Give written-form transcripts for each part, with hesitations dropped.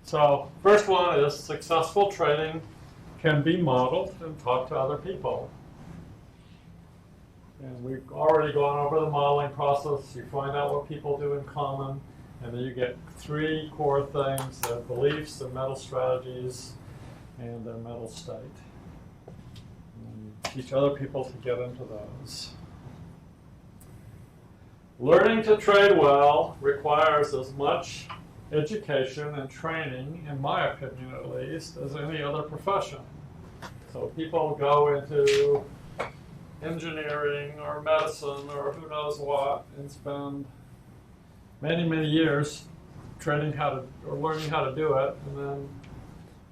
So first one is successful trading can be modeled and taught to other people. And we've already gone over the modeling process. You find out what people do in common, and then you get three core things: their beliefs, their mental strategies, and their mental state. And you teach other people to get into those. Learning to trade well requires as much education and training, in my opinion at least, as any other profession. So people go into engineering or medicine or who knows what and spend many, many years training how to, or learning how to do it, and then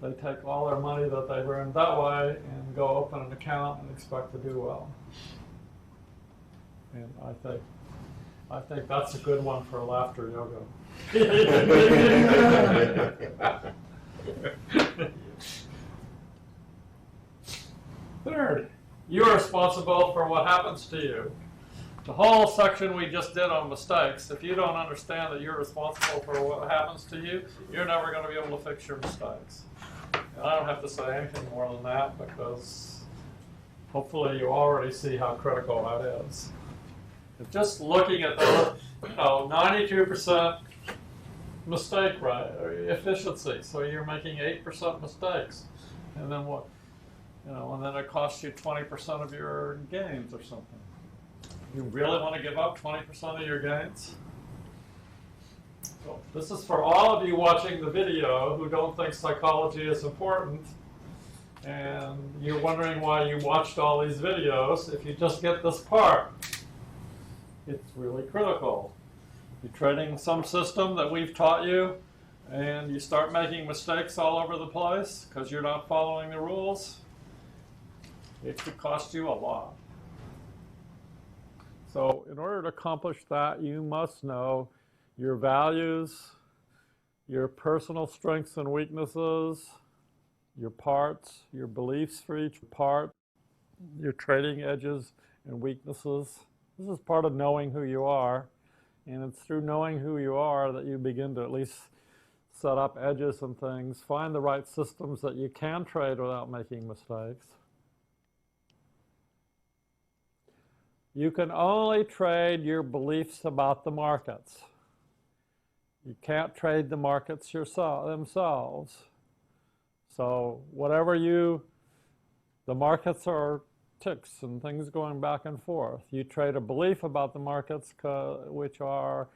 they take all their money that they've earned that way and go open an account and expect to do well. And I think that's a good one for laughter yoga. Third, you are responsible for what happens to you. The whole section we just did on mistakes, if you don't understand that you're responsible for what happens to you, you're never going to be able to fix your mistakes. And I don't have to say anything more than that, because hopefully you already see how critical that is. If just looking at the 92% mistake rate, or efficiency, so you're making 8% mistakes, and then what? And then it costs you 20% of your gains or something. You really want to give up 20% of your gains? So this is for all of you watching the video who don't think psychology is important, and you're wondering why you watched all these videos. If you just get this part, it's really critical. You're trading some system that we've taught you, and you start making mistakes all over the place because you're not following the rules. It could cost you a lot. So in order to accomplish that, you must know your values, your personal strengths and weaknesses, your parts, your beliefs for each part, your trading edges and weaknesses. This is part of knowing who you are, and it's through knowing who you are that you begin to at least set up edges and things, find the right systems that you can trade without making mistakes. You can only trade your beliefs about the markets. You can't trade the markets themselves. So whatever the markets are ticks and things going back and forth. You trade a belief about the markets which are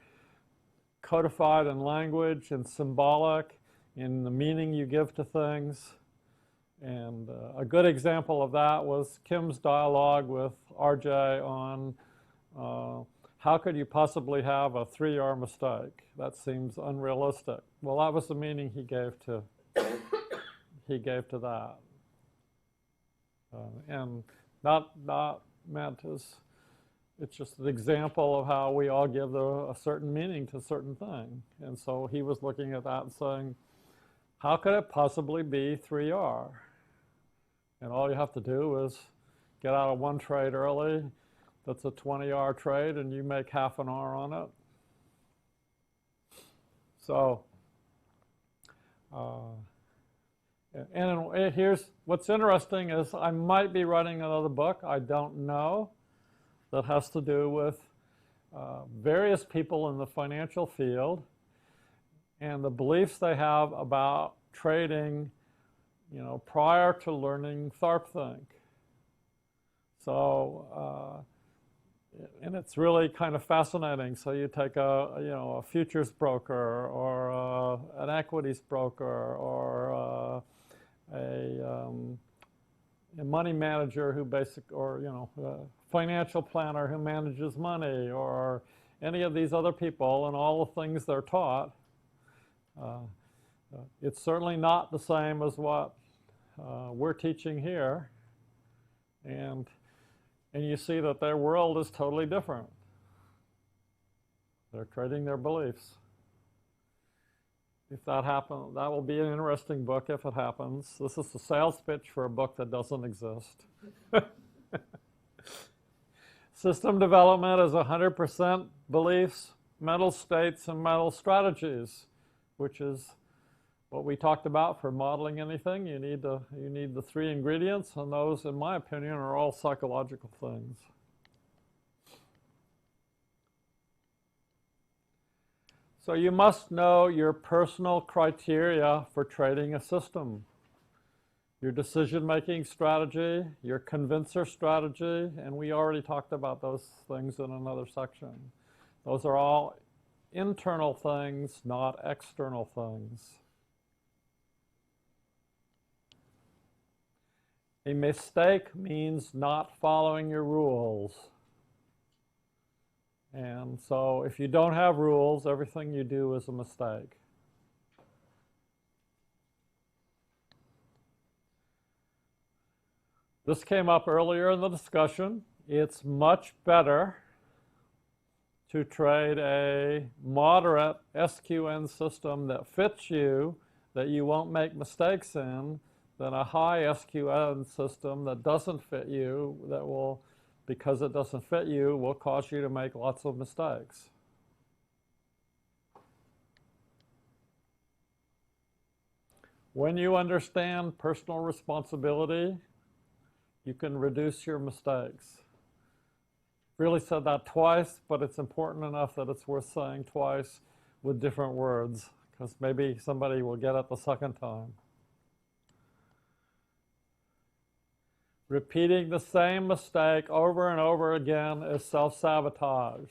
codified in language and symbolic in the meaning you give to things. And a good example of that was Kim's dialogue with RJ on how could you possibly have a 3R mistake? That seems unrealistic. Well, that was the meaning he gave to that. And not meant as, it's just an example of how we all give a certain meaning to a certain thing. And so he was looking at that and saying, how could it possibly be 3R? And all you have to do is get out of one trade early. That's a 20R trade, and you make half an R on it. So, and here's what's interesting is I might be writing another book, I don't know, that has to do with various people in the financial field and the beliefs they have about trading, prior to learning THARPthink. So, and it's really kind of fascinating. So you take a futures broker or an equities broker or a money manager who a financial planner who manages money, or any of these other people, and all the things they're taught. It's certainly not the same as what we're teaching here, and you see that their world is totally different. They're trading their beliefs. If that happens, that will be an interesting book if it happens. This is a sales pitch for a book that doesn't exist. System development is 100% beliefs, mental states, and mental strategies, which is what we talked about for modeling anything. You need the three ingredients, and those, in my opinion, are all psychological things. So you must know your personal criteria for trading a system. Your decision-making strategy, your convincer strategy, and we already talked about those things in another section. Those are all internal things, not external things. A mistake means not following your rules. And so if you don't have rules, everything you do is a mistake. This came up earlier in the discussion. It's much better to trade a moderate SQN system that fits you, that you won't make mistakes in, than a high SQN system that doesn't fit you, that will, because it doesn't fit you, will cause you to make lots of mistakes. When you understand personal responsibility, you can reduce your mistakes. Really said that twice, but it's important enough that it's worth saying twice with different words, because maybe somebody will get it the second time. Repeating the same mistake over and over again is self-sabotage.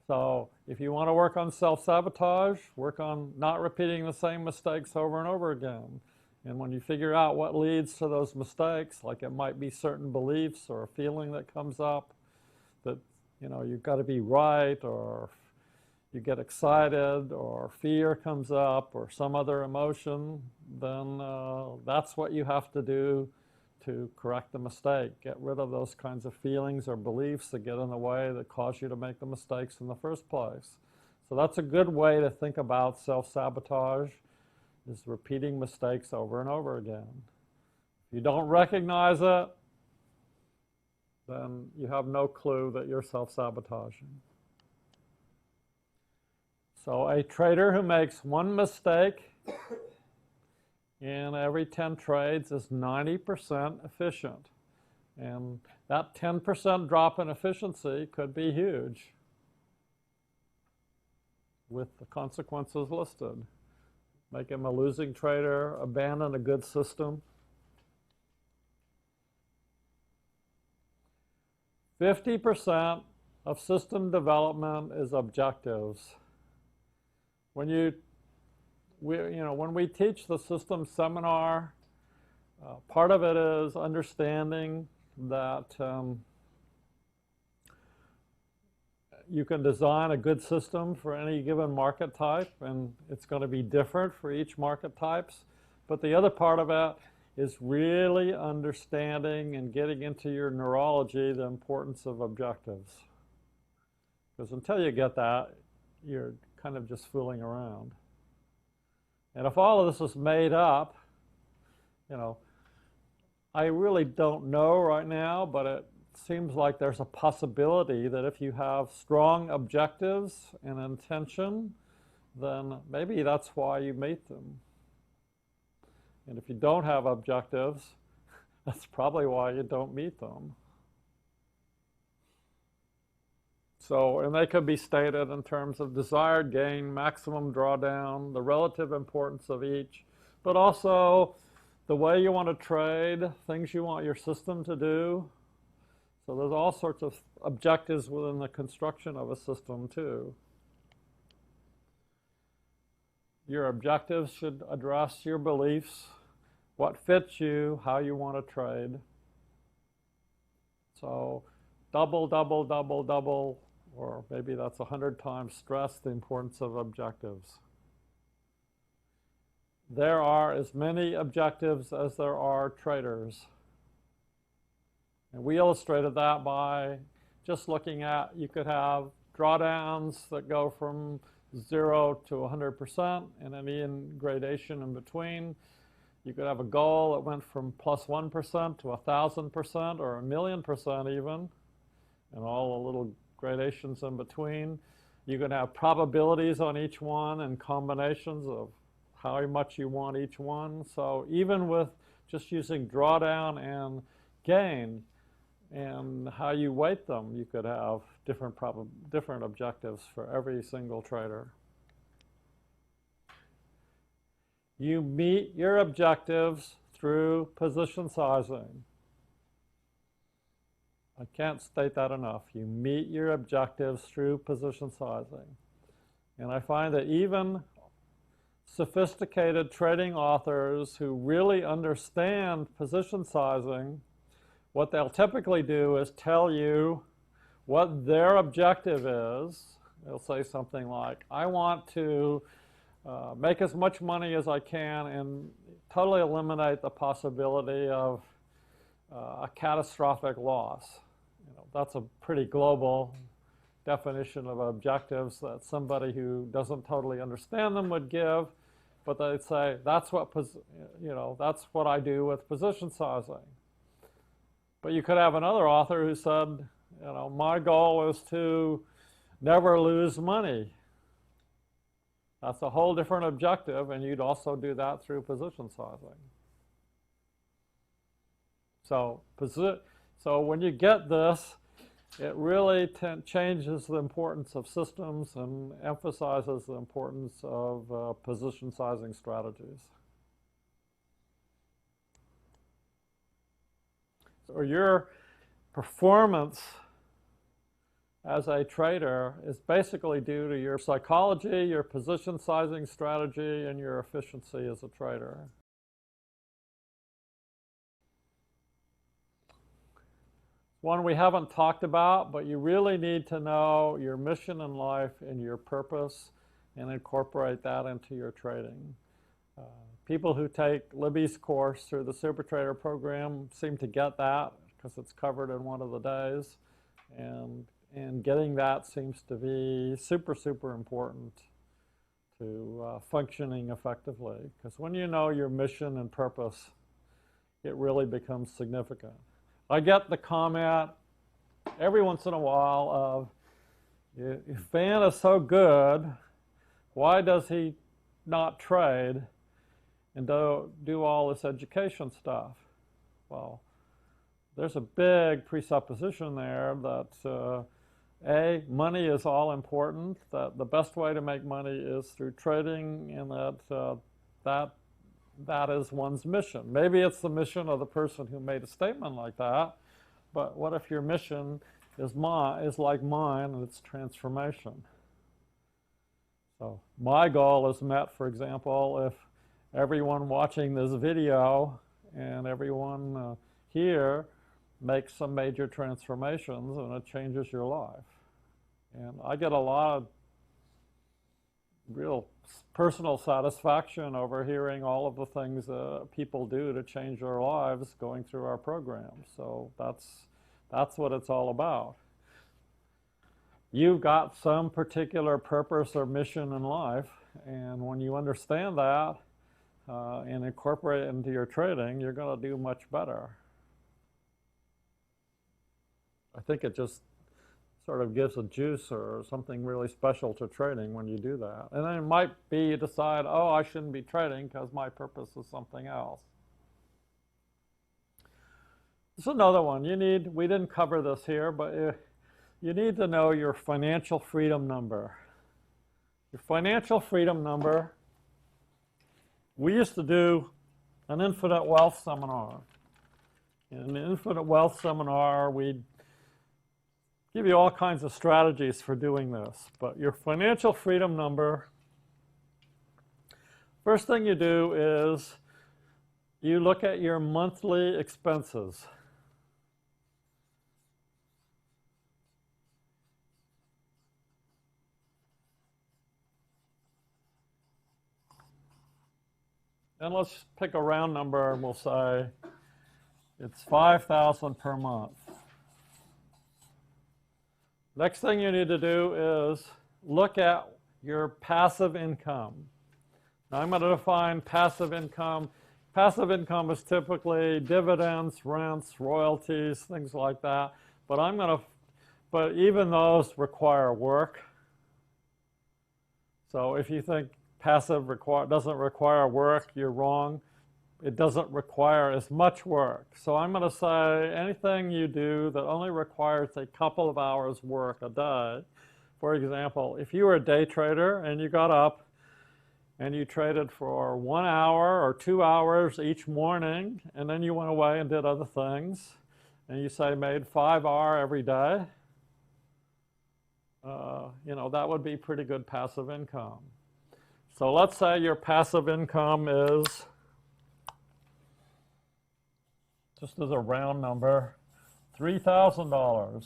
So if you want to work on self-sabotage, work on not repeating the same mistakes over and over again. And when you figure out what leads to those mistakes, like it might be certain beliefs or a feeling that comes up that, you know, you've got to be right, or you get excited, or fear comes up, or some other emotion, then that's what you have to do to correct the mistake. Get rid of those kinds of feelings or beliefs that get in the way, that cause you to make the mistakes in the first place. So that's a good way to think about self-sabotage, is repeating mistakes over and over again. If you don't recognize it, then you have no clue that you're self-sabotaging. So a trader who makes one mistake in every 10 trades is 90% efficient. And that 10% drop in efficiency could be huge, with the consequences listed. Make him a losing trader, abandon a good system. 50% of system development is objectives. When when we teach the system seminar, part of it is understanding that you can design a good system for any given market type, and it's going to be different for each market types. But the other part of it is really understanding and getting into your neurology the importance of objectives. Because until you get that, you're kind of just fooling around. And if all of this is made up, I really don't know right now, but it seems like there's a possibility that if you have strong objectives and intention, then maybe that's why you meet them. And if you don't have objectives, that's probably why you don't meet them. So, and they could be stated in terms of desired gain, maximum drawdown, the relative importance of each, but also the way you want to trade, things you want your system to do. So there's all sorts of objectives within the construction of a system too. Your objectives should address your beliefs, what fits you, how you want to trade. So double, double, double, double, or maybe that's 100 times stress the importance of objectives. There are as many objectives as there are traders. And we illustrated that by just looking at, you could have drawdowns that go from 0 to 100% and any gradation in between. You could have a goal that went from plus 1% to 1,000% or 1,000,000% even, and all the little gradations in between. You could have probabilities on each one and combinations of how much you want each one. So even with just using drawdown and gain and how you weight them, you could have different objectives for every single trader. You meet your objectives through position sizing. I can't state that enough. You meet your objectives through position sizing. And I find that even sophisticated trading authors who really understand position sizing, what they'll typically do is tell you what their objective is. They'll say something like, I want to make as much money as I can and totally eliminate the possibility of a catastrophic loss. You know, that's a pretty global definition of objectives that somebody who doesn't totally understand them would give, but they'd say, that's what, that's what I do with position sizing. But you could have another author who said, my goal is to never lose money. That's a whole different objective, and you'd also do that through position sizing. So when you get this, it really changes the importance of systems and emphasizes the importance of position sizing strategies. So your performance as a trader is basically due to your psychology, your position sizing strategy, and your efficiency as a trader. One we haven't talked about, but you really need to know your mission in life and your purpose and incorporate that into your trading. People who take Libby's course through the Super Trader program seem to get that because it's covered in one of the days. And getting that seems to be super, super important to functioning effectively. Because when you know your mission and purpose, it really becomes significant. I get the comment every once in a while of, if Van is so good, why does he not trade and do all this education stuff? Well, there's a big presupposition there that A, money is all important, that the best way to make money is through trading, and that is one's mission. Maybe it's the mission of the person who made a statement like that, but what if your mission is like mine, and it's transformation? So my goal is met, for example, if everyone watching this video and everyone here makes some major transformations, and it changes your life. And I get a lot of real personal satisfaction over hearing all of the things people do to change their lives going through our program. So that's what it's all about. You've got some particular purpose or mission in life, and when you understand that and incorporate it into your trading, you're going to do much better. I think it just sort of gives a juice or something really special to trading when you do that. And then it might be you decide, oh, I shouldn't be trading because my purpose is something else. This is another one. We didn't cover this here, but you need to know your financial freedom number. Your financial freedom number, we used to do an Infinite Wealth seminar. In the Infinite Wealth seminar, we'd give you all kinds of strategies for doing this. But your financial freedom number, first thing you do is you look at your monthly expenses. And let's pick a round number and we'll say it's $5,000 per month. Next thing you need to do is look at your passive income. Now I'm going to define passive income. Passive income is typically dividends, rents, royalties, things like that. But even those require work. So if you think passive doesn't require work, you're wrong. It doesn't require as much work. So I'm going to say anything you do that only requires a couple of hours work a day. For example, if you were a day trader and you got up and you traded for 1 hour or 2 hours each morning, and then you went away and did other things, and you say made 5 hours every day, that would be pretty good passive income. So let's say your passive income is, just as a round number, $3,000.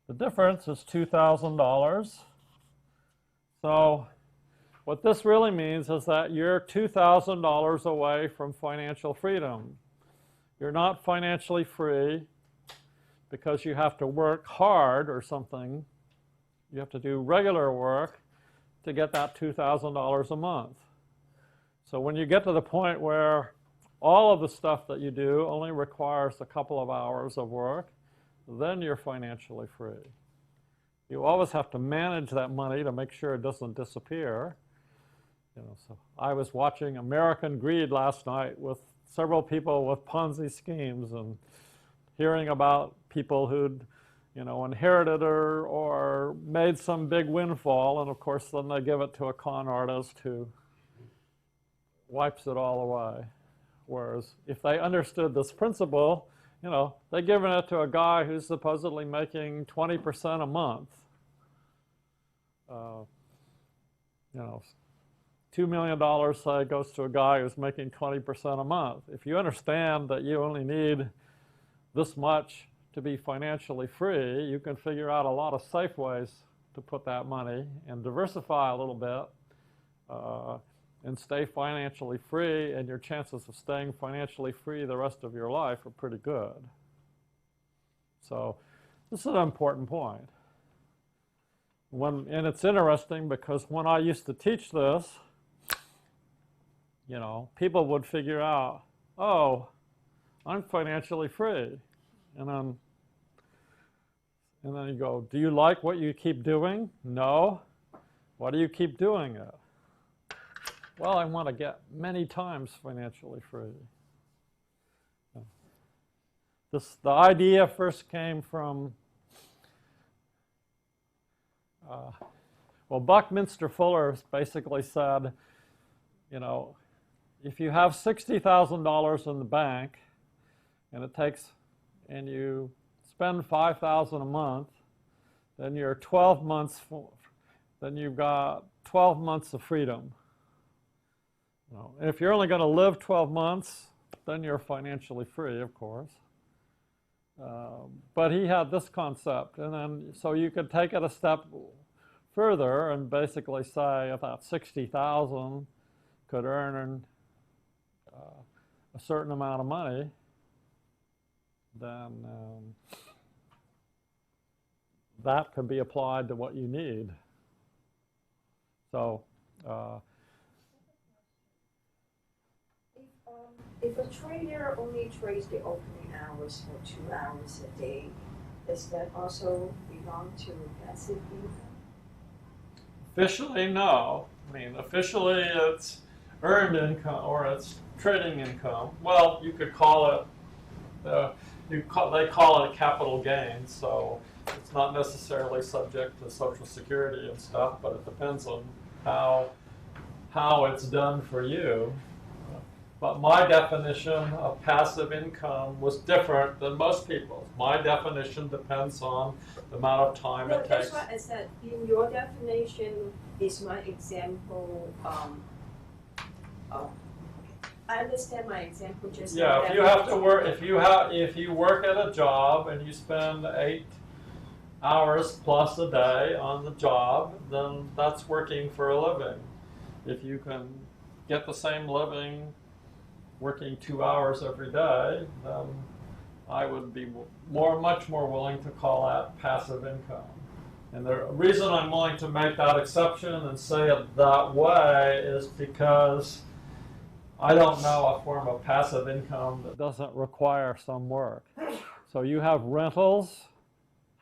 The difference is $2,000. So what this really means is that you're $2,000 away from financial freedom. You're not financially free because you have to work hard or something. You have to do regular work to get that $2,000 a month. So when you get to the point where all of the stuff that you do only requires a couple of hours of work, then you're financially free. You always have to manage that money to make sure it doesn't disappear. So I was watching American Greed last night with several people with Ponzi schemes and hearing about people who'd inherited or made some big windfall, and of course then they give it to a con artist who wipes it all away. Whereas if they understood this principle, they're giving it to a guy who's supposedly making 20% a month. $2 million, say, goes to a guy who's making 20% a month. If you understand that you only need this much to be financially free, you can figure out a lot of safe ways to put that money and diversify a little bit and stay financially free, and your chances of staying financially free the rest of your life are pretty good. So this is an important point. And it's interesting because when I used to teach this, people would figure out, oh, I'm financially free. And then you go, do you like what you keep doing? No. Why do you keep doing it? Well, I want to get many times financially free. The idea first came from, Buckminster Fuller basically said, if you have $60,000 in the bank and you spend $5,000 a month, then you've got 12 months of freedom. And if you're only going to live 12 months, then you're financially free, of course. But he had this concept, and then so you could take it a step further and basically say if that 60,000 could earn a certain amount of money, then that could be applied to what you need. So. If a trader only trades the opening hours for 2 hours a day, does that also belong to passive income? Officially, no. Officially it's earned income or it's trading income. Well, you could call it, they call it a capital gain, so it's not necessarily subject to Social Security and stuff, but it depends on how it's done for you. But my definition of passive income was different than most people's. My definition depends on the amount of time it takes. That's what I said. In your definition, is my example. I understand my example just. Yeah, if you have to work, if you work at a job and you spend 8 hours plus a day on the job, then that's working for a living. If you can get the same living working 2 hours every day, then I would be much more willing to call that passive income. And the reason I'm willing to make that exception and say it that way is because I don't know a form of passive income that doesn't require some work. So you have rentals,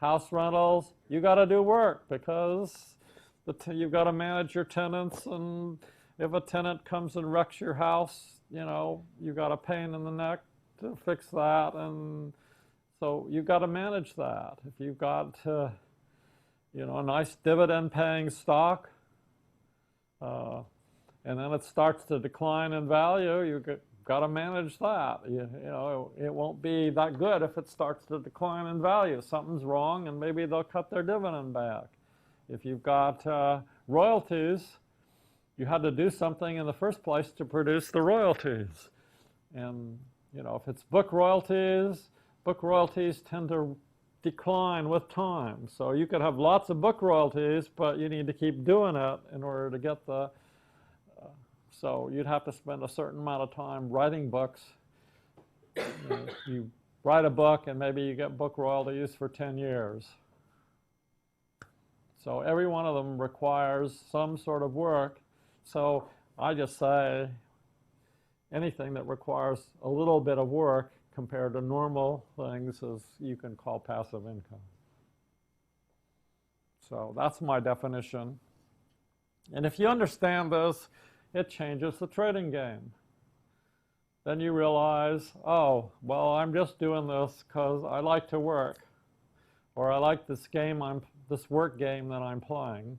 house rentals, you got to do work because you've got to manage your tenants, and if a tenant comes and wrecks your house, you've got a pain in the neck to fix that, and so you've got to manage that. If you've got, a nice dividend-paying stock, and then it starts to decline in value, you've got to manage that. It won't be that good if it starts to decline in value. Something's wrong, and maybe they'll cut their dividend back. If you've got royalties, you had to do something in the first place to produce the royalties. And, if it's book royalties tend to decline with time. So you could have lots of book royalties, but you need to keep doing it in order to get the... So you'd have to spend a certain amount of time writing books. You write a book, and maybe you get book royalties for 10 years. So every one of them requires some sort of work. So I just say anything that requires a little bit of work compared to normal things is you can call passive income. So that's my definition. And if you understand this, it changes the trading game. Then you realize, oh, well, I'm just doing this because I like to work, or I like this work game that I'm playing.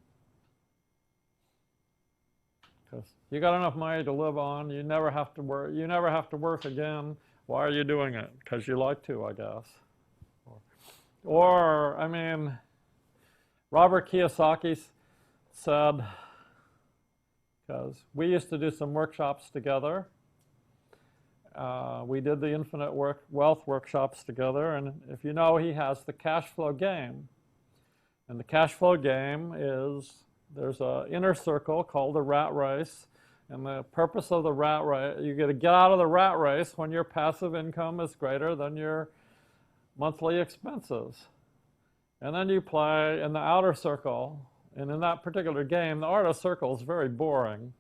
Because you got enough money to live on, you never have to work. You never have to work again. Why are you doing it? Because you like to, I guess. Or Robert Kiyosaki said, because we used to do some workshops together. We did the Infinite Wealth workshops together, and if you know, he has the cash flow game. And the cash flow game is, there's an inner circle called the rat race, and the purpose of the rat race, you got to get out of the rat race when your passive income is greater than your monthly expenses. And then you play in the outer circle, and in that particular game, the outer circle is very boring.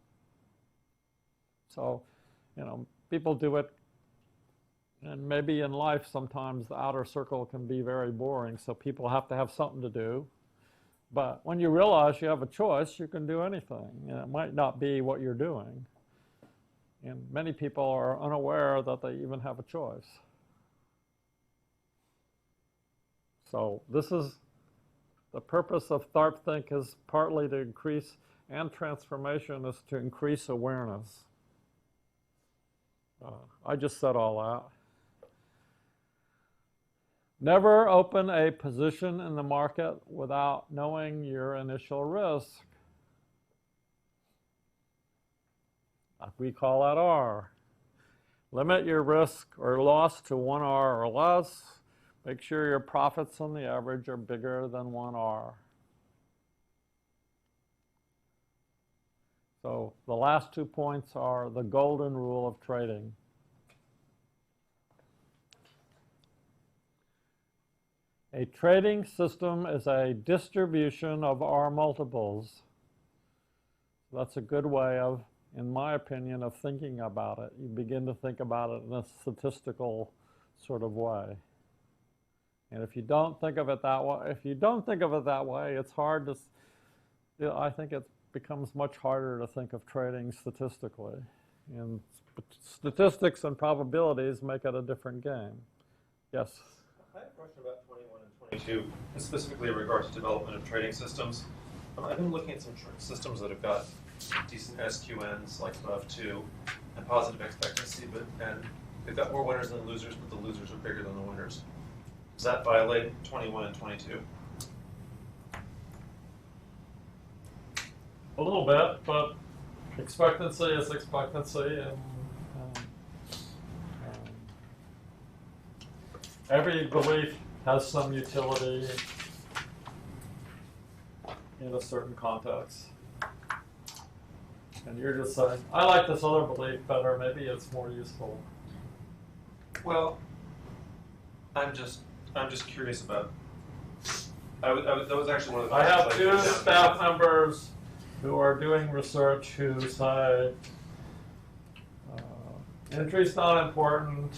So, people do it, and maybe in life sometimes the outer circle can be very boring, so people have to have something to do. But when you realize you have a choice, you can do anything, and it might not be what you're doing. And many people are unaware that they even have a choice. So this is the purpose of TharpThink, is partly to increase, and transformation is to increase awareness. I just said all that. Never open a position in the market without knowing your initial risk. We call that R. Limit your risk or loss to 1 R or less. Make sure your profits on the average are bigger than 1 R. So the last 2 points are the golden rule of trading. A trading system is a distribution of R multiples. That's a good way of, in my opinion, of thinking about it. You begin to think about it in a statistical sort of way. And if you don't think of it that way, it's hard to, I think it becomes much harder to think of trading statistically. And statistics and probabilities make it a different game. Yes? I have a question about 21 and 22, and specifically in regards to development of trading systems. I've been looking at some systems that have got decent SQNs, like BOV2, and positive expectancy, and they've got more winners than losers, but the losers are bigger than the winners. Does that violate 21 and 22? A little bit, but expectancy is expectancy, and every belief has some utility in a certain context. And you're just saying, I like this other belief better, maybe it's more useful. Well, I'm just curious about. That was actually one of the. I have 2 staff members who are doing research who say entry's not important.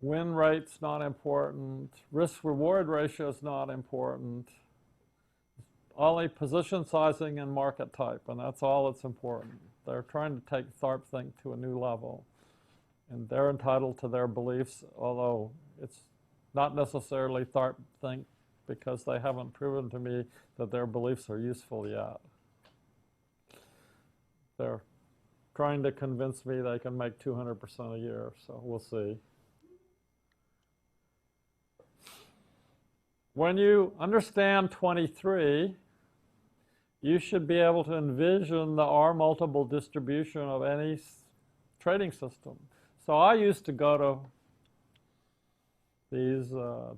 Win rate's not important. Risk-reward ratio is not important. Only position sizing and market type, and that's all that's important. They're trying to take TharpThink to a new level. And they're entitled to their beliefs, although it's not necessarily TharpThink because they haven't proven to me that their beliefs are useful yet. They're trying to convince me they can make 200% a year, so we'll see. When you understand 23, you should be able to envision the R multiple distribution of any trading system. So I used to go to these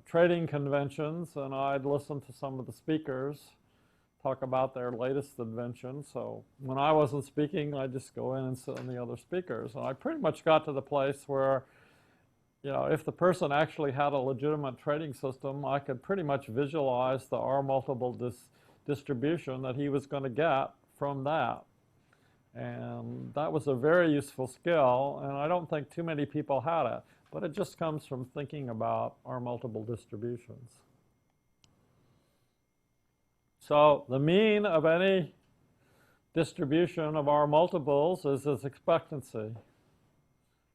trading conventions, and I'd listen to some of the speakers talk about their latest invention. So when I wasn't speaking, I'd just go in and sit on the other speakers. And I pretty much got to the place where, you know, if the person actually had a legitimate trading system, I could pretty much visualize the R multiple distribution that he was going to get from that. And that was a very useful skill, and I don't think too many people had it, but it just comes from thinking about R multiple distributions. So the mean of any distribution of R multiples is its expectancy.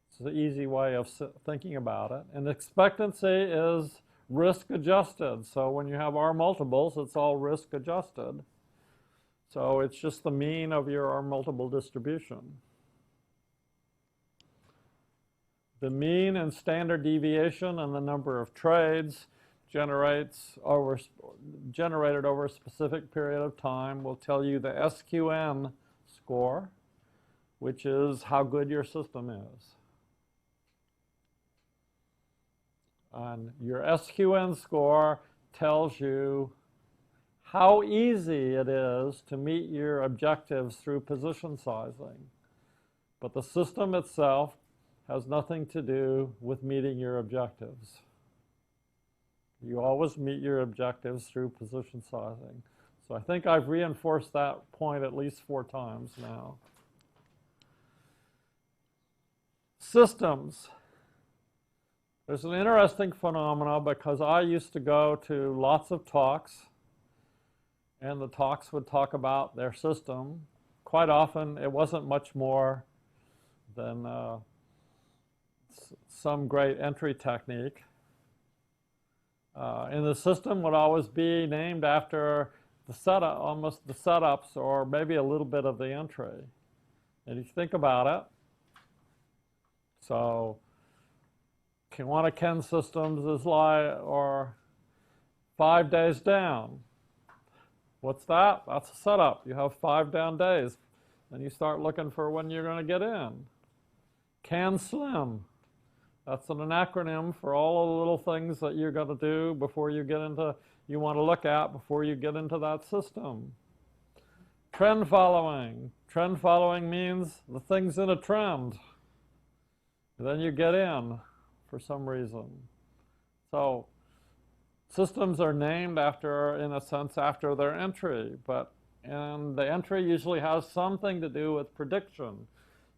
It's an easy way of thinking about it. And expectancy is risk adjusted. So when you have R multiples, it's all risk adjusted. So it's just the mean of your R multiple distribution. The mean and standard deviation and the number of trades generated over a specific period of time will tell you the SQN score, which is how good your system is. And your SQN score tells you how easy it is to meet your objectives through position sizing. But the system itself has nothing to do with meeting your objectives. You always meet your objectives through position sizing. So I think I've reinforced that point at least 4 times now. Systems. There's an interesting phenomenon because I used to go to lots of talks, and the talks would talk about their system. Quite often, it wasn't much more than some great entry technique. And the system would always be named after the setup, almost the setups, or maybe a little bit of the entry. And if you think about it, so one of Ken's systems is or 5 days down. What's that? That's a setup. You have 5 down days. Then you start looking for when you're going to get in. CAN-SLIM. That's an acronym for all of the little things that you're going to do before you get into, you want to look at before you get into that system. Trend following. Trend following means the thing's in a trend. Then you get in for some reason. So systems are named after, in a sense, after their entry, and the entry usually has something to do with prediction,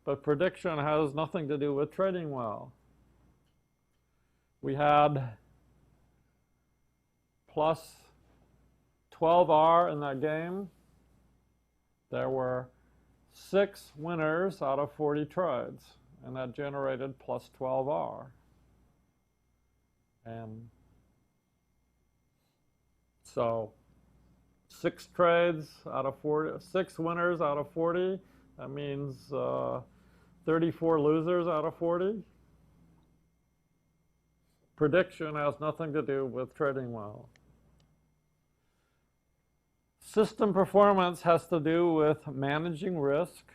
but prediction has nothing to do with trading well. We had plus 12R in that game. There were 6 winners out of 40 trades, and that generated plus 12R. And so 6 trades out of 40, 6 winners out of 40, that means 34 losers out of 40. Prediction has nothing to do with trading well. System performance has to do with managing risk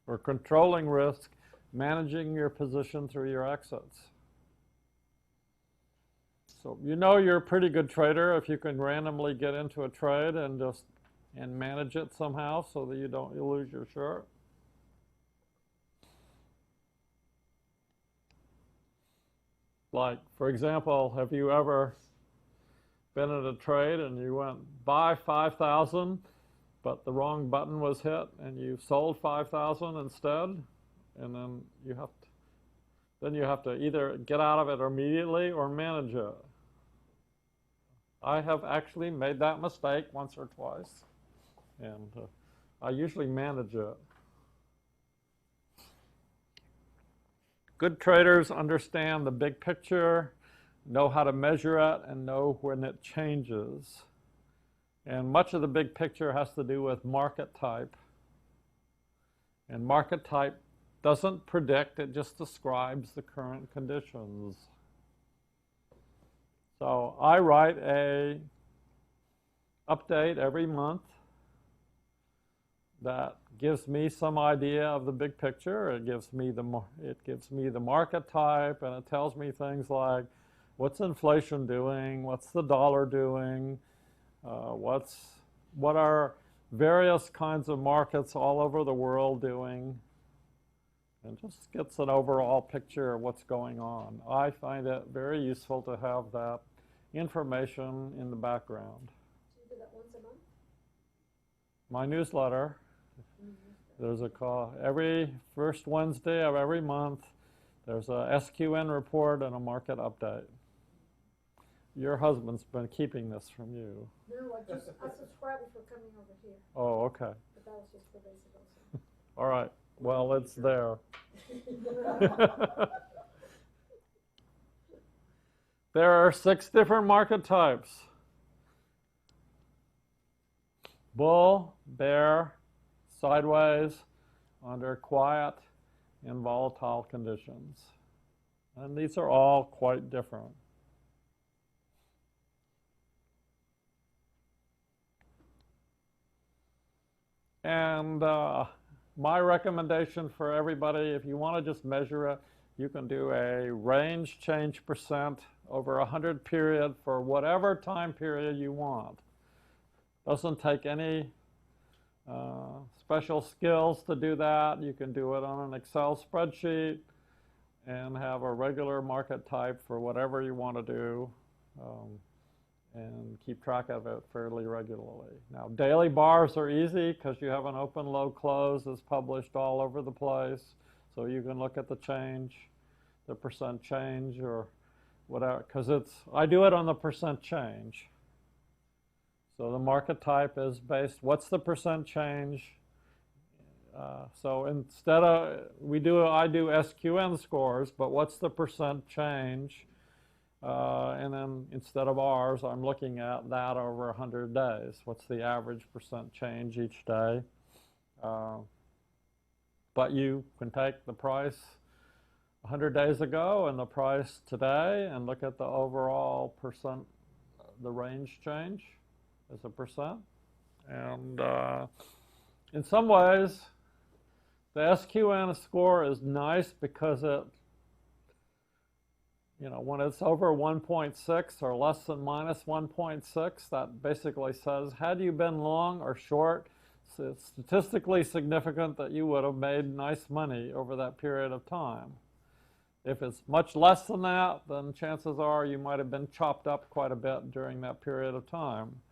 or controlling risk, managing your position through your exits. So you know you're a pretty good trader if you can randomly get into a trade and manage it somehow so that you lose your shirt. Like, for example, have you ever been in a trade and you went buy 5,000, but the wrong button was hit and you sold 5,000 instead? And then you have to then you have to either get out of it immediately or manage it. I have actually made that mistake once or twice, and I usually manage it. Good traders understand the big picture, know how to measure it, and know when it changes. And much of the big picture has to do with market type. And market type doesn't predict, it just describes the current conditions. So I write a update every month that gives me some idea of the big picture. It gives me the market type, and it tells me things like what's inflation doing, what's the dollar doing, what are various kinds of markets all over the world doing, and just gets an overall picture of what's going on. I find it very useful to have that information in the background. Do you do that once a month? My newsletter, there's a call every first Wednesday of every month. There's a SQN report and a market update. Your husband's been keeping this from you. No, I subscribed before coming over here, Oh, okay. but that was just for basic also. All right. Well, it's there. There are 6 different market types: bull, bear, sideways, under quiet and volatile conditions. And these are all quite different. And my recommendation for everybody, if you want to just measure it, you can do a range change percent over 100 period for whatever time period you want. Doesn't take any special skills to do that. You can do it on an Excel spreadsheet and have a regular market type for whatever you want to do, and keep track of it fairly regularly. Now, daily bars are easy because you have an open, low, close that's published all over the place. So you can look at the change, the percent change, or whatever, because I do it on the percent change. So the market type is based, what's the percent change? So instead of, I do SQN scores, but what's the percent change? And then instead of ours, I'm looking at that over 100 days. What's the average percent change each day? But you can take the price 100 days ago and the price today and look at the overall percent, the range change as a percent. And in some ways, the SQN score is nice because it, when it's over 1.6 or less than minus 1.6, that basically says, had you been long or short, it's statistically significant that you would have made nice money over that period of time. If it's much less than that, then chances are you might have been chopped up quite a bit during that period of time.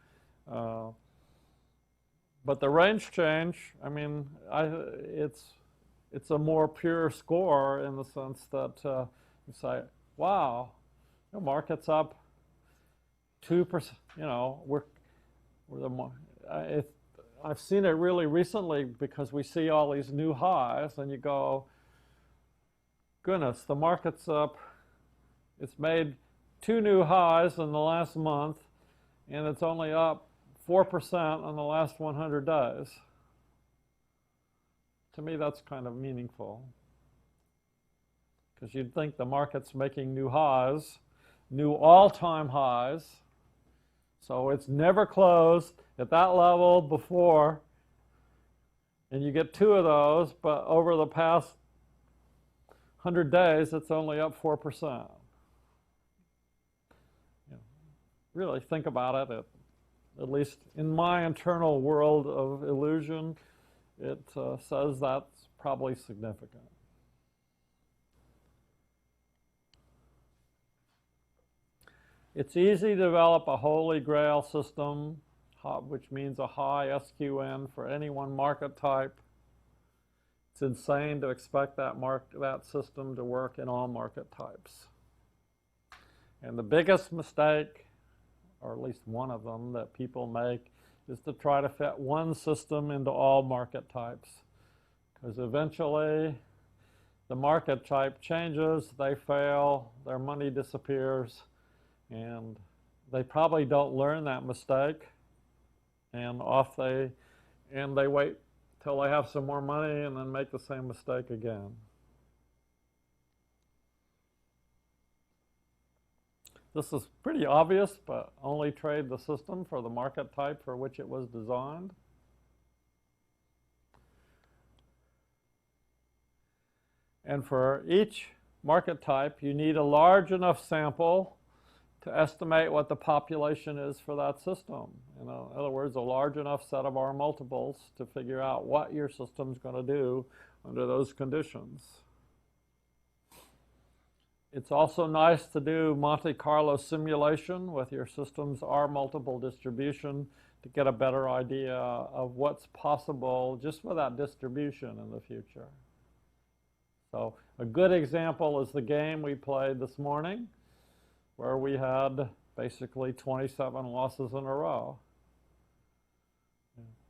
But the range change, I mean, it's a more pure score in the sense that you say, wow, the market's up 2%. I've seen it really recently because we see all these new highs, and you go, goodness, the market's up. It's made 2 new highs in the last month, and it's only up 4% in the last 100 days. To me, that's kind of meaningful, because you'd think the market's making new highs, new all-time highs, so it's never closed at that level before, and you get 2 of those, but over the past 100 days, it's only up 4%. Really think about it, at least in my internal world of illusion, it says that's probably significant. It's easy to develop a holy grail system, which means a high SQN for any one market type. It's insane to expect that system to work in all market types. And the biggest mistake, or at least one of them that people make, is to try to fit one system into all market types. Because eventually the market type changes, they fail, their money disappears, and they probably don't learn that mistake, and they wait till they have some more money and then make the same mistake again. This is pretty obvious, but only trade the system for the market type for which it was designed. And for each market type, you need a large enough sample to estimate what the population is for that system. In other words, a large enough set of R multiples to figure out what your system's going to do under those conditions. It's also nice to do Monte Carlo simulation with your system's R multiple distribution to get a better idea of what's possible just with that distribution in the future. So a good example is the game we played this morning, where we had basically 27 losses in a row.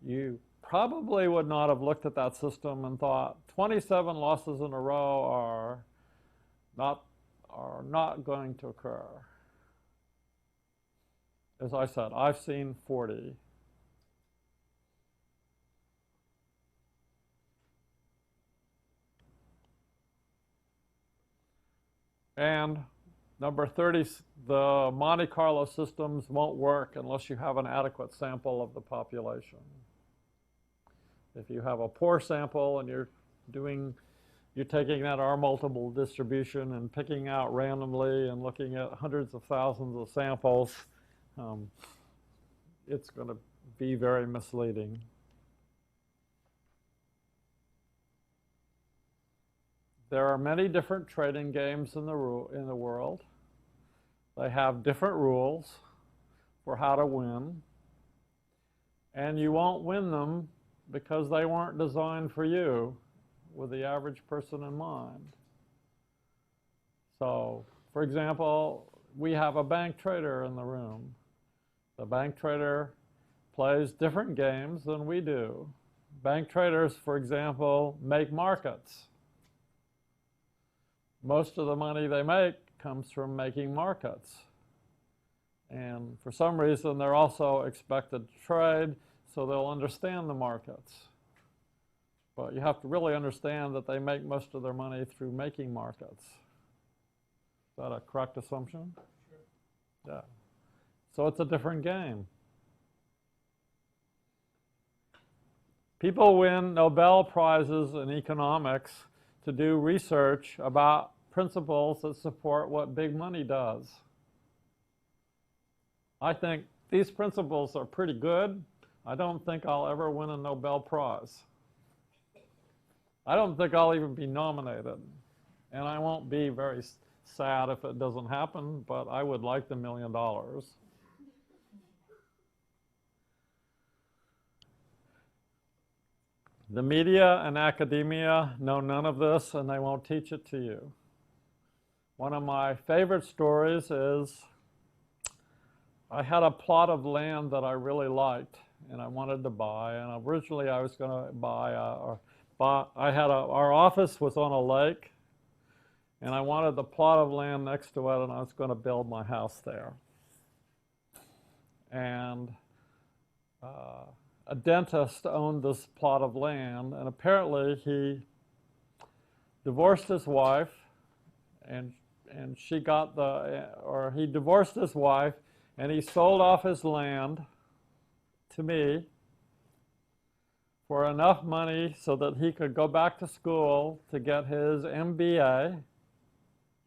You probably would not have looked at that system and thought 27 losses in a row are not going to occur. As I said, I've seen 40. And number 30, the Monte Carlo systems won't work unless you have an adequate sample of the population. If you have a poor sample and you're taking that R multiple distribution and picking out randomly and looking at hundreds of thousands of samples, it's going to be very misleading. There are many different trading games in the world. They have different rules for how to win. And you won't win them because they weren't designed for you with the average person in mind. So, for example, we have a bank trader in the room. The bank trader plays different games than we do. Bank traders, for example, make markets. Most of the money they make comes from making markets. And for some reason, they're also expected to trade, so they'll understand the markets. But you have to really understand that they make most of their money through making markets. Is that a correct assumption? Sure. Yeah. So it's a different game. People win Nobel Prizes in economics to do research about principles that support what big money does. I think these principles are pretty good. I don't think I'll ever win a Nobel Prize. I don't think I'll even be nominated. And I won't be very sad if it doesn't happen, but I would like the $1 million. The media and academia know none of this, and they won't teach it to you. One of my favorite stories is I had a plot of land that I really liked, and I wanted to buy. And originally, I was going to buy our office was on a lake, and I wanted the plot of land next to it, and I was going to build my house there. And a dentist owned this plot of land, and apparently he divorced his wife, and he divorced his wife, and he sold off his land to me for enough money so that he could go back to school to get his MBA.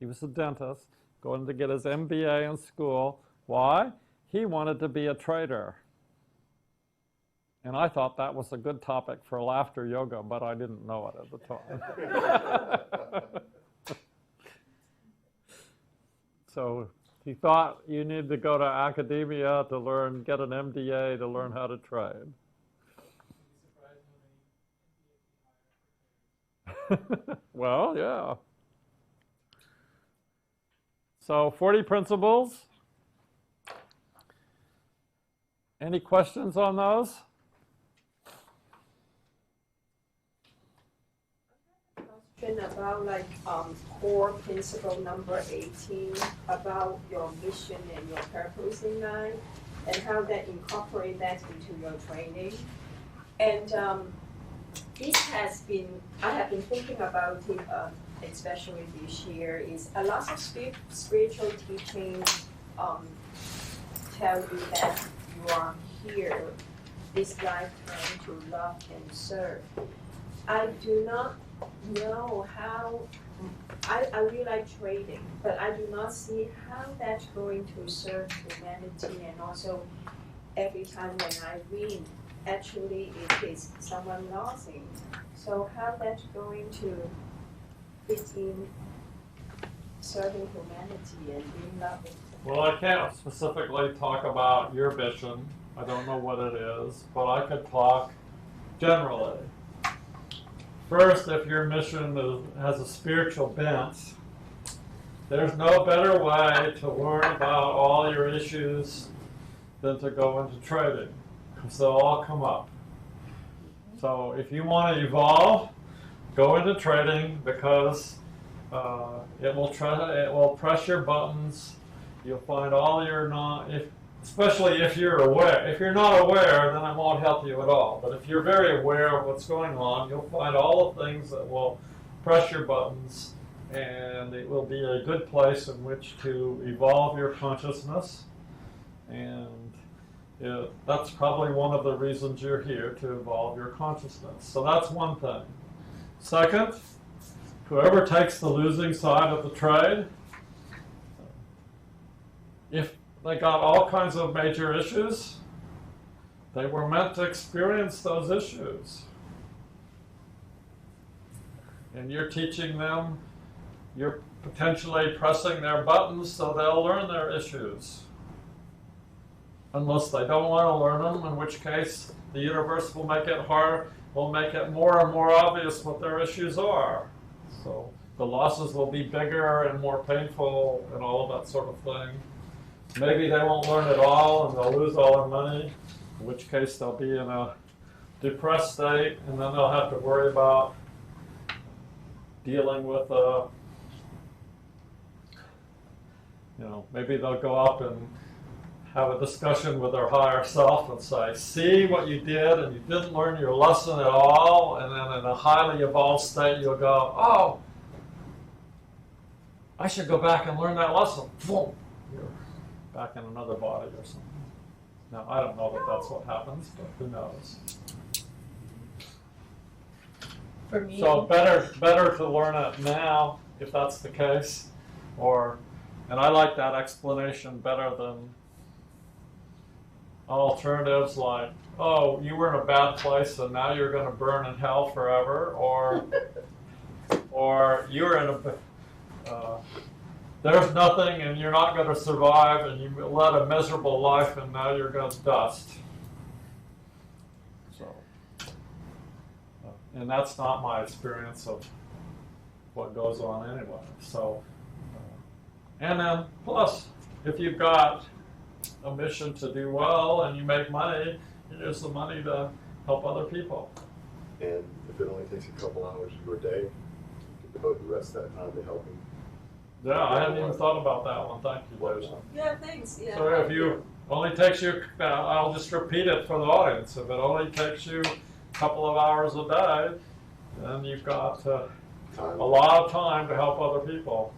He was a dentist, going to get his MBA in school. Why? He wanted to be a trader. And I thought that was a good topic for laughter yoga, but I didn't know it at the time. So he thought you need to go to academia to get an MBA to learn how to trade. Well, yeah. So 40 principles. Any questions on those? Question about like core principle number 18 about your mission and your purpose in mind and how that incorporate that into your training. And this has been, I have been thinking about it, especially this year, is a lot of spiritual teachings tell you that you are here this lifetime to love and serve. I do not know how, I really like trading, but I do not see how that's going to serve humanity, and also every time when I win, actually it is someone losing. So how that's going to fit in serving humanity and being loving? Well, I can't specifically talk about your mission. I don't know what it is, but I could talk generally. First, if your mission has a spiritual bent, there's no better way to learn about all your issues than to go into trading, because they'll all come up. So if you want to evolve, go into trading, because it will press your buttons. You'll find all your especially if you're aware. If you're not aware, then it won't help you at all. But if you're very aware of what's going on, you'll find all the things that will press your buttons, and it will be a good place in which to evolve your consciousness. And that's probably one of the reasons you're here, to evolve your consciousness. So that's one thing. Second, whoever takes the losing side of the trade, if they got all kinds of major issues, they were meant to experience those issues. And you're teaching them, you're potentially pressing their buttons so they'll learn their issues. Unless they don't want to learn them, in which case the universe will make it hard, will make it more and more obvious what their issues are. So the losses will be bigger and more painful and all of that sort of thing. Maybe they won't learn at all and they'll lose all their money, in which case they'll be in a depressed state, and then they'll have to worry about dealing with maybe they'll go up and have a discussion with their higher self and say, see what you did, and you didn't learn your lesson at all, and then in a highly evolved state you'll go, oh, I should go back and learn that lesson. Boom. You're back in another body or something. Now, I don't know that that's what happens, but who knows? For me, So better to learn it now, if that's the case, and I like that explanation better than alternatives like, oh, you were in a bad place and now you're going to burn in hell forever, or you're in there's nothing and you're not going to survive, and you led a miserable life and now you're going to dust. So, and that's not my experience of what goes on anyway. So, and then plus, if you've got a mission to do well and you make money, you use the money to help other people. And if it only takes a couple hours of your day, you can devote the rest of that time to helping. Yeah, I hadn't even thought about that one. Thank you, Deja. yeah, thanks. Yeah. So if you only takes you, I'll just repeat it for the audience. If it only takes you a couple of hours a day, then you've got a lot of time to help other people.